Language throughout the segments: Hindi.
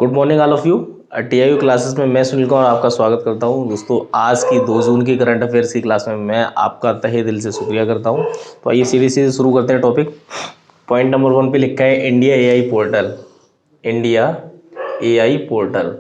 Good morning all of you. TIU classes में मैं सुनील कुमार आपका स्वागत करता हूं। दोस्तों, आज की 2 जून की करंट अफेयर्स की क्लास में मैं आपका तहे दिल से शुक्रिया करता हूं। तो आइए सीधे सीधे शुरू करते हैं टॉपिक। पॉइंट नंबर 1 पे लिखा है India AI portal. India AI portal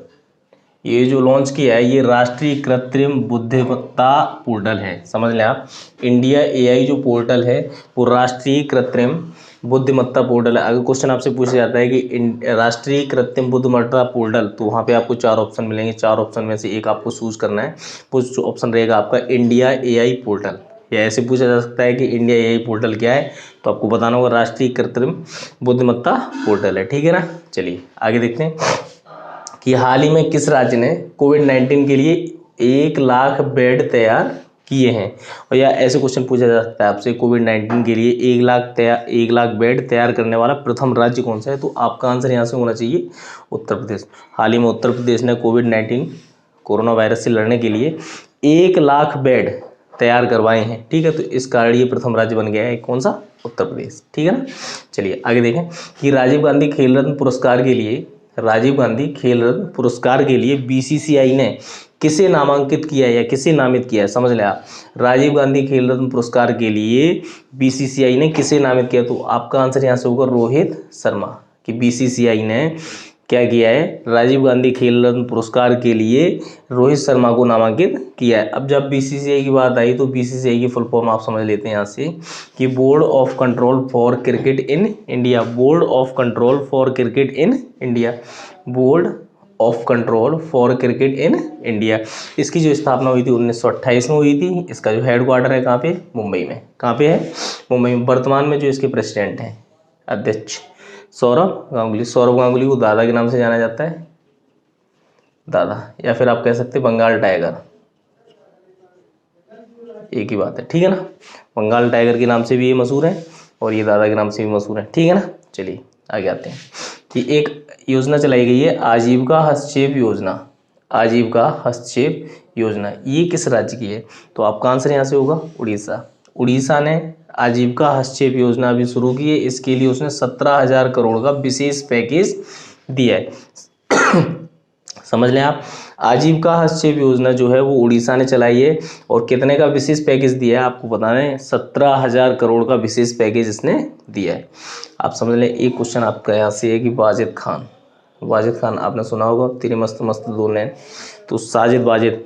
ये जो लॉन्च किया है ये राष्ट्रीय कृत्रिम बुद्धिमत्ता पोर्टल है। समझ लें आप, इंडिया एआई जो पोर्टल है वो राष्ट्रीय कृत्रिम बुद्धिमत्ता पोर्टल है। अगर क्वेश्चन आपसे पूछा जाता है कि राष्ट्रीय कृत्रिम बुद्धिमत्ता पोर्टल, तो वहाँ पे आपको 4 ऑप्शन मिलेंगे। 4 ऑप्शन में से एक आपको चूज करना है। वो जो ऑप्शन रहेगा आपका इंडिया एआई पोर्टल। या ऐसे पूछा जा सकता है कि इंडिया एआई पोर्टल क्या है, तो आपको बताना होगा राष्ट्रीय कृत्रिम बुद्धिमत्ता पोर्टल है। ठीक है ना। चलिए आगे देखते हैं कि हाल ही में किस राज्य ने कोविड-19 के लिए 1 लाख बेड तैयार किए हैं। और या ऐसे क्वेश्चन पूछा जा सकता है आपसे, कोविड-19 के लिए 1 लाख बेड तैयार करने वाला प्रथम राज्य कौन सा है, तो आपका आंसर यहाँ से होना चाहिए उत्तर प्रदेश। हाल ही में उत्तर प्रदेश ने कोविड-19 कोरोना वायरस से लड़ने के लिए 1 लाख बेड तैयार करवाए हैं। ठीक है, तो इस कारण ये प्रथम राज्य बन गया है। कौन सा? उत्तर प्रदेश। ठीक है ना। चलिए आगे देखें कि राजीव गांधी खेल रत्न पुरस्कार के लिए बीसीसीआई ने किसे नामांकित किया है या किसे नामित किया है। समझ लें आप, राजीव गांधी खेल रत्न पुरस्कार के लिए बीसीसीआई ने किसे नामित किया, तो आपका आंसर यहाँ से होगा रोहित शर्मा। कि बीसीसीआई ने क्या किया है, राजीव गांधी खेल रत्न पुरस्कार के लिए रोहित शर्मा को नामांकित किया है। अब जब बीसीसीआई की बात आई तो बीसीसीआई की फुल फॉर्म आप समझ लेते हैं यहाँ से कि board of control for cricket in India. Board of control for cricket in India. Board of control for cricket in India. इसकी जो स्थापना हुई थी 1928 में हुई थी। इसका जो हेडक्वार्टर है कहाँ पे? मुंबई में। कहाँ पे है? मुंबई में। वर्तमान में जो इसके प्रेसिडेंट हैं, अध्यक्ष सौरभ गांगुली। सौरभ गांगुली को दादा के नाम से जाना जाता है, दादा, या फिर आप कह सकते हैं बंगाल टाइगर। एक ही बात है। ठीक है ना। बंगाल टाइगर के नाम से भी ये मशहूर है और ये दादा के नाम से भी मशहूर है। ठीक है ना। चलिए आगे आते हैं कि एक योजना चलाई गई है आजीविका हस्तक्षेप योजना। आजीविका हस्तक्षेप योजना ये किस राज्य की है, तो आपका आंसर यहाँ से होगा उड़ीसा। उड़ीसा ने आजीविका हस्तक्षेप योजना अभी शुरू की है। इसके लिए उसने 17,000 करोड़ का विशेष पैकेज दिया है। समझ लें आप, आजीविका हस्तक्षेप योजना जो है वो उड़ीसा ने चलाई है और कितने का विशेष पैकेज दिया है आपको बताना है। 17,000 करोड़ का विशेष पैकेज इसने दिया है। आप समझ लें। एक क्वेश्चन आपका यहाँ से है कि वाजिद खान, वाजिद खान आपने सुना होगा, तेरे मस्त मस्त दो नैन। तो साजिद वाजिद,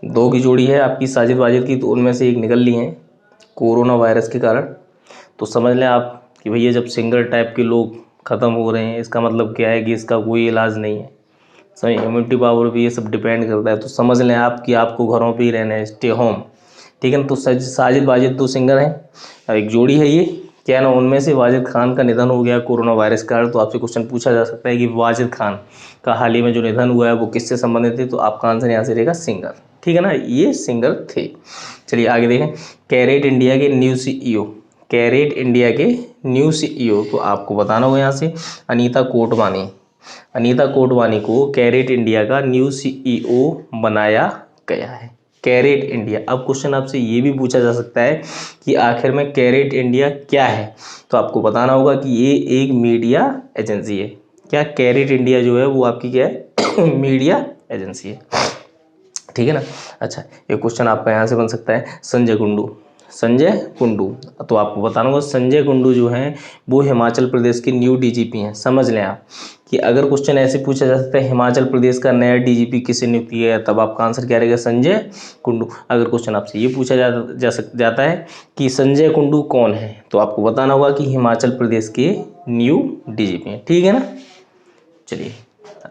दो की जोड़ी है आपकी साजिद वाजिद की, तो उनमें से एक निकल ली है कोरोना वायरस के कारण। तो समझ लें आप कि भैया जब सिंगल टाइप के लोग ख़त्म हो रहे हैं, इसका मतलब क्या है कि इसका कोई इलाज नहीं है। सही, इम्यूनिटी पावर भी ये सब डिपेंड करता है। तो समझ लें आप कि आपको घरों पे ही रहना है, स्टे होम। ठीक है ना। तो साजिद वाजिद 2 सिंगर हैं और एक जोड़ी है ये, क्या ना, उनमें से वाजिद खान का निधन हो गया कोरोना वायरस के कारण। तो आपसे क्वेश्चन पूछा जा सकता है कि वाजिद खान का हाल ही में जो निधन हुआ है वो किससे संबंधित है, तो आपका आंसर यहाँ से रहेगा सिंगर। ठीक है ना, ये सिंगर थे। चलिए आगे देखें। कैरेट इंडिया के न्यू सीईओ, कैरेट इंडिया के न्यू सीईओ, तो आपको बताना होगा यहाँ से अनीता कोटवानी। अनीता कोटवानी को कैरेट इंडिया का न्यू सीईओ बनाया गया है। Carat India. अब क्वेश्चन आपसे ये भी पूछा जा सकता है कि आखिर में कैरेट इंडिया क्या है, तो आपको बताना होगा कि ये एक मीडिया एजेंसी है। क्या? कैरेट इंडिया जो है वो आपकी क्या है? मीडिया एजेंसी है। ठीक है ना। अच्छा, एक क्वेश्चन आपका यहाँ से बन सकता है संजय कुंडू। संजय कुंडू, तो आपको बताना होगा संजय कुंडू जो हैं वो हिमाचल प्रदेश के न्यू डीजीपी हैं। समझ लें आप कि अगर क्वेश्चन ऐसे पूछा जा सकता है हिमाचल प्रदेश का नया डीजीपी किसे नियुक्त किया है, तब आपका आंसर क्या रहेगा? संजय कुंडू। अगर क्वेश्चन आपसे ये पूछा जाता है कि संजय कुंडू कौन है, तो आपको बताना होगा कि हिमाचल प्रदेश के न्यू डीजीपी हैं। ठीक है ना। चलिए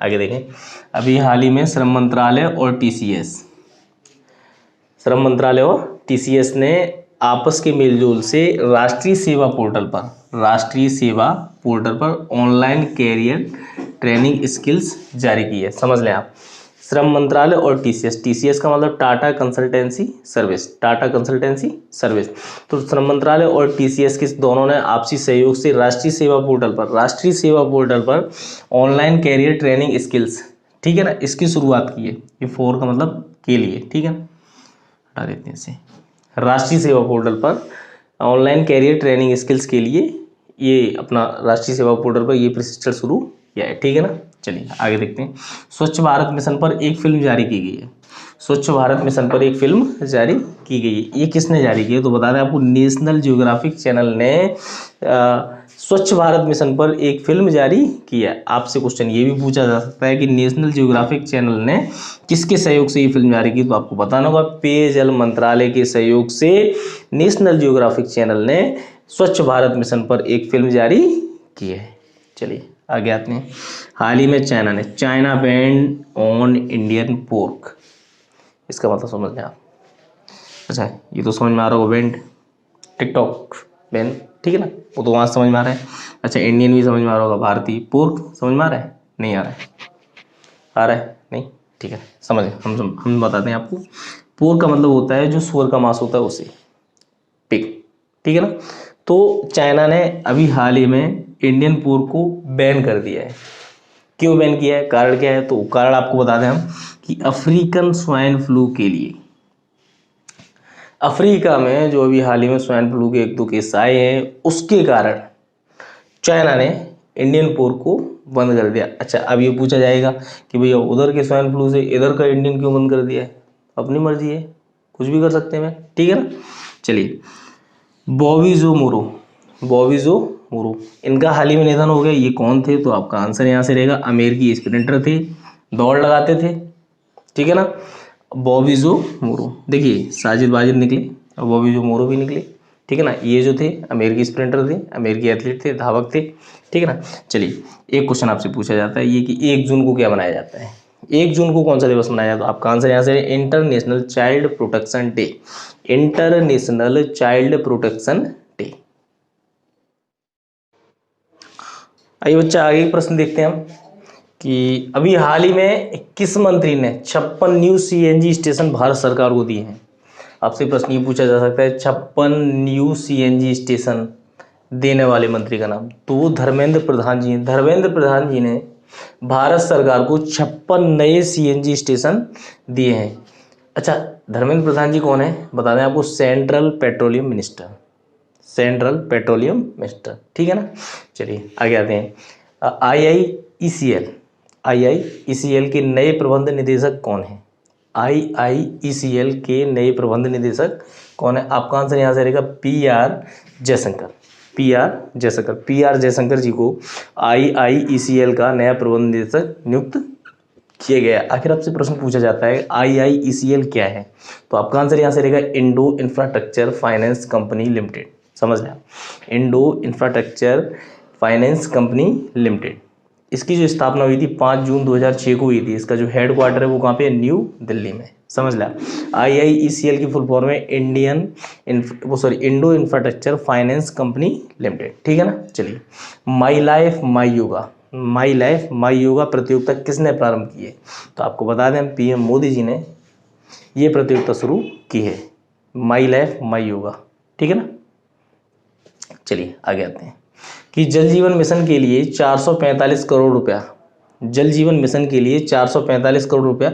आगे देखें। अभी हाल ही में श्रम मंत्रालय और टीसीएस ने आपस के मेलजोल से राष्ट्रीय सेवा पोर्टल पर ऑनलाइन कैरियर ट्रेनिंग स्किल्स जारी की है। समझ लें आप, श्रम मंत्रालय और टीसीएस का मतलब टाटा कंसल्टेंसी सर्विस। तो श्रम मंत्रालय और टीसीएस के दोनों ने आपसी सहयोग से राष्ट्रीय सेवा पोर्टल पर ऑनलाइन कैरियर ट्रेनिंग स्किल्स, ठीक है ना, इसकी शुरुआत की है। ये फोर का मतलब के लिए। ठीक है, हटा देते हैं इसे। राष्ट्रीय सेवा पोर्टल पर ऑनलाइन कैरियर ट्रेनिंग स्किल्स के लिए ये अपना राष्ट्रीय सेवा पोर्टल पर ये प्रशिक्षण शुरू किया है, ठीक है ना। चलिए आगे देखते हैं। स्वच्छ भारत मिशन पर एक फिल्म जारी की गई है। स्वच्छ भारत मिशन पर एक फिल्म जारी की गई है, ये किसने जारी की है? तो बता दें आपको, नेशनल ज्योग्राफिक चैनल ने स्वच्छ भारत मिशन पर एक फिल्म जारी की है। आपसे क्वेश्चन ये भी पूछा जा सकता है कि नेशनल ज्योग्राफिक चैनल ने किसके सहयोग से ये फिल्म जारी की, तो आपको बताना होगा पेयजल मंत्रालय के सहयोग से नेशनल ज्योग्राफिक चैनल ने स्वच्छ भारत मिशन पर एक फिल्म जारी की है। चलिए आगे आते हैं। हाल ही में China band on Indian pork, इसका मतलब समझ लें आप। अच्छा ये तो समझ में आ रहा होगा, बैंड टिकटॉक बैंड, ठीक है ना, वो तो वहाँ समझ में आ रहा है। अच्छा इंडियन भी समझ में आ रहा होगा, भारतीय। पोर्क समझ में आ रहा है? नहीं आ रहा है? आ रहा है नहीं, ठीक है, समझ हम बताते हैं आपको। पोर्क का मतलब होता है जो सुअर का मांस होता है उसे, पिग, ठीक है ना। तो चाइना ने अभी हाल ही में इंडियन पोर्क को बैन कर दिया है। क्यों बैन किया है, कारण क्या है? तो कारण आपको बता दें हम कि अफ्रीकन स्वाइन फ्लू के लिए, अफ्रीका में जो अभी हाल ही में स्वाइन फ्लू के 1-2 केस आए हैं, उसके कारण चाइना ने इंडियन पोर्क को बंद कर दिया। अच्छा अब ये पूछा जाएगा कि भैया उधर के स्वाइन फ्लू से इधर का इंडियन क्यों बंद कर दिया है? अपनी मर्जी है, कुछ भी कर सकते हैं मैं, ठीक है ना। चलिए बॉबीजो मोरो, इनका हाल ही में निधन हो गया। ये कौन थे? तो आपका आंसर यहाँ से रहेगा, अमेरिकी स्प्रिंटर थे, दौड़ लगाते थे, ठीक है ना। बॉबीजो मोरो, देखिए साजिद वाजिद निकले और बॉबीजो मोरो भी निकले, ठीक है ना। ये जो थे अमेरिकी स्प्रिंटर थे, अमेरिकी एथलीट थे, धावक थे, ठीक है ना। चलिए एक क्वेश्चन आपसे पूछा जाता है ये कि 1 जून को क्या मनाया जाता है? 1 जून को कौन सा दिवस मनाया जाता है? तो आपका आंसर यहाँ से international child protection day, international child protection day. आइए बच्चा आगे प्रश्न देखते हैं हम कि अभी हाल ही में किस मंत्री ने 56 न्यू सीएनजी स्टेशन भारत सरकार को दिए हैं? आपसे प्रश्न ये पूछा जा सकता है 56 न्यू सीएनजी स्टेशन देने वाले मंत्री का नाम, तो वो धर्मेंद्र प्रधान जी हैं। धर्मेंद्र प्रधान जी ने भारत सरकार को 56 नए सीएनजी स्टेशन दिए हैं। अच्छा धर्मेंद्र प्रधान जी कौन है बता दें आपको, central petroleum minister, central petroleum minister, ठीक है ना। चलिए आगे आते हैं। आईआईईसीएल के नए प्रबंध निदेशक कौन है? आईआईईसीएल के नए प्रबंध निदेशक कौन है? आपका आंसर यहाँ से रहेगा पीआर जयशंकर, पीआर जयशंकर जी को आईआईईसीएल का नया प्रबंध निदेशक नियुक्त किया गया। आखिर आपसे प्रश्न पूछा जाता है आईआईईसीएल क्या है, तो आपका आंसर यहाँ से रहेगा Indo infrastructure finance company limited, समझ लें, Indo infrastructure finance company limited. इसकी जो स्थापना हुई थी 5 जून 2006 को हुई थी। इसका जो हेड क्वार्टर है वो कहाँ पे है? न्यू दिल्ली में, समझ लें। आईआईईसीएल की फुल फॉर्म है Indo infrastructure finance company limited, ठीक है ना। चलिए माई लाइफ माई योगा प्रतियोगिता किसने प्रारंभ की है? तो आपको बता दें पीएम मोदी जी ने ये प्रतियोगिता शुरू की है, माई लाइफ माई योगा, ठीक है ना। चलिए आगे आते हैं कि जल जीवन मिशन के लिए 445 करोड़ रुपया, जल जीवन मिशन के लिए 445 करोड़ रुपया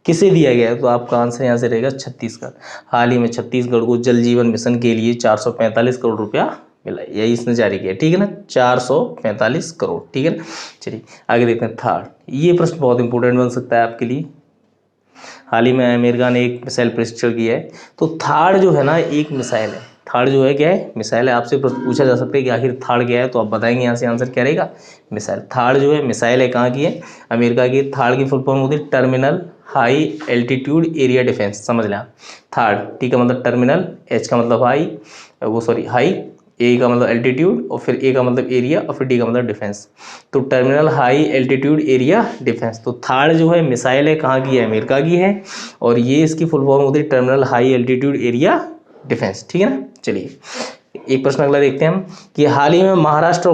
किसे दिया गया है? तो आपका आंसर यहाँ से रहेगा छत्तीसगढ़। हाल ही में छत्तीसगढ़ को जल जीवन मिशन के लिए 445 करोड़ रुपया मिला, यही इसने जारी किया, ठीक है ना, 445 करोड़, ठीक है ना। चलिए आगे देखते हैं थर्ड, ये प्रश्न बहुत इंपॉर्टेंट बन सकता है आपके लिए। हाल ही में अमेरिका ने एक मिसाइल परीक्षण किया है, तो थार्ड जो है ना एक मिसाइल है, थार्ड जो है क्या है? मिसाइल है। आपसे पूछा जा सकता है कि आखिर थार्ड क्या है, तो आप बताएंगे यहाँ से आंसर क्या रहेगा? मिसाइल। थार्ड जो है मिसाइल है, कहाँ की है? अमेरिका की। थार्ड की फुल फॉर्म होती है terminal high altitude area defence, समझ लें आप। थार्ड टी का मतलब टर्मिनल, एच का मतलब हाई, ए का मतलब एल्टीट्यूड और फिर ए का मतलब एरिया और फिर डी का मतलब डिफेंस, तो terminal high altitude area defence. तो थार्ड जो है मिसाइल है, कहाँ की है? अमेरिका की है, और ये इसकी फुल फॉर्म होती है terminal high altitude area defence, ठीक है ना। चलिए एक प्रश्न अगला देखते हैं हम कि हाल ही में महाराष्ट्र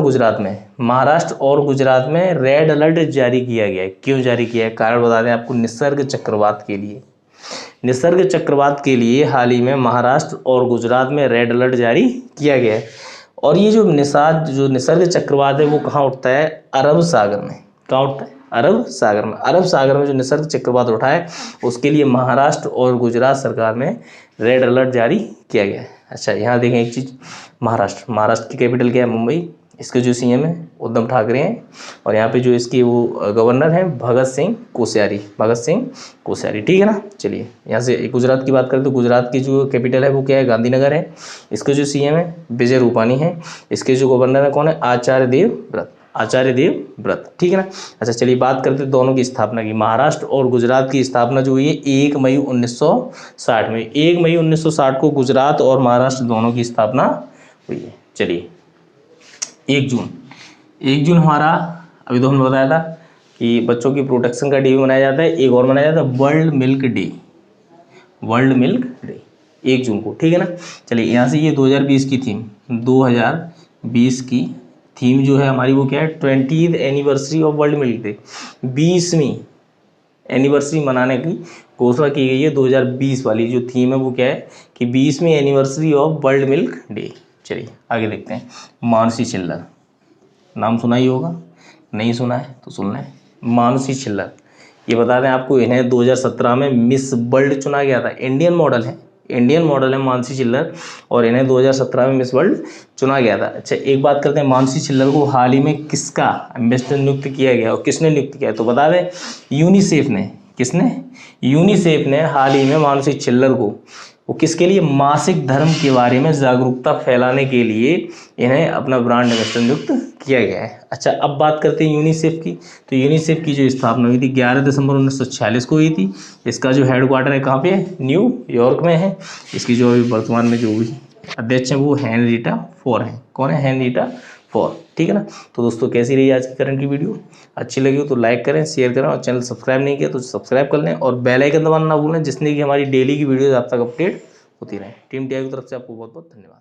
और गुजरात में रेड अलर्ट जारी किया गया है। क्यों जारी किया है? कारण बता दें आपको, निसर्ग चक्रवात के लिए हाल ही में महाराष्ट्र और गुजरात में रेड अलर्ट जारी किया गया है। और ये जो निसर्ग चक्रवात है वो कहाँ उठता है? अरब सागर में। कहाँ उठता है? अरब सागर में जो निसर्ग चक्रवात उठा है उसके लिए महाराष्ट्र और गुजरात सरकार में रेड अलर्ट जारी किया गया है। अच्छा यहाँ देखें एक चीज़, महाराष्ट्र की कैपिटल क्या है? मुंबई, इसके जो सीएम है उद्धव ठाकरे हैं, और यहाँ पे जो इसके वो गवर्नर हैं भगत सिंह कोश्यारी। ठीक है ना। चलिए यहाँ से गुजरात की बात करें तो गुजरात की जो कैपिटल है वो क्या है, गांधीनगर है। इसके जो सीएम है विजय रूपानी है। इसके जो गवर्नर है कौन है, आचार्य देवव्रत। ठीक है ना। अच्छा चलिए बात करते हैं दोनों की स्थापना की। महाराष्ट्र और गुजरात की स्थापना जो हुई है 1 मई 1960 में। 1 मई 1960 को गुजरात और महाराष्ट्र दोनों की स्थापना हुई है। चलिए 1 जून हमारा, अभी तो हमने बताया था कि बच्चों की प्रोटेक्शन का डे भी मनाया जाता है। एक और मनाया जाता है वर्ल्ड मिल्क डे 1 जून को। ठीक है ना। चलिए यहाँ से ये 2020 की थीम, 2020 की थीम जो है हमारी वो क्या है, 20th anniversary of world milk day. 20वीं एनिवर्सरी मनाने की घोषणा की गई है। 2020 वाली जो थीम है वो क्या है कि 20वीं anniversary of world milk day. चलिए आगे देखते हैं। मानसी छिल्लर, नाम सुना ही होगा, नहीं सुना है तो सुनना है। मानसी छिल्लर, ये बता दें आपको, इन्हें 2017 में मिस वर्ल्ड चुना गया था। इंडियन मॉडल है मानसी छिल्लर, और इन्हें 2017 में मिस वर्ल्ड चुना गया था। अच्छा एक बात करते हैं, मानसी छिल्लर को हाल ही में किसका एम्बेसडर नियुक्त किया गया और किसने नियुक्त किया है, तो बता दें यूनिसेफ ने। किसने? यूनिसेफ ने हाल ही में मानसी छिल्लर को, वो किसके लिए, मासिक धर्म के बारे में जागरूकता फैलाने के लिए इन्हें अपना ब्रांड एम्बेसडर नियुक्त किया गया है। अच्छा अब बात करते हैं यूनिसेफ की। तो यूनिसेफ की जो स्थापना हुई थी 11 दिसंबर 1946 को हुई थी। इसका जो हेडक्वार्टर है कहाँ पे है, न्यूयॉर्क में है। इसकी जो अभी वर्तमान में जो हुई अध्यक्ष है वो हेनरीटा फोर है। कौन है, हेनरीटा फोर। ठीक है ना। तो दोस्तों कैसी रही आज की करंट की वीडियो, अच्छी लगी हो तो लाइक करें, शेयर करें, और चैनल सब्सक्राइब नहीं किया तो सब्सक्राइब कर लें, और बेल आइकन दबाना ना भूलें, जिसने कि हमारी डेली की वीडियो आप तक अपडेट होती रहे। टीम टीआई की तरफ से आपको बहुत बहुत धन्यवाद।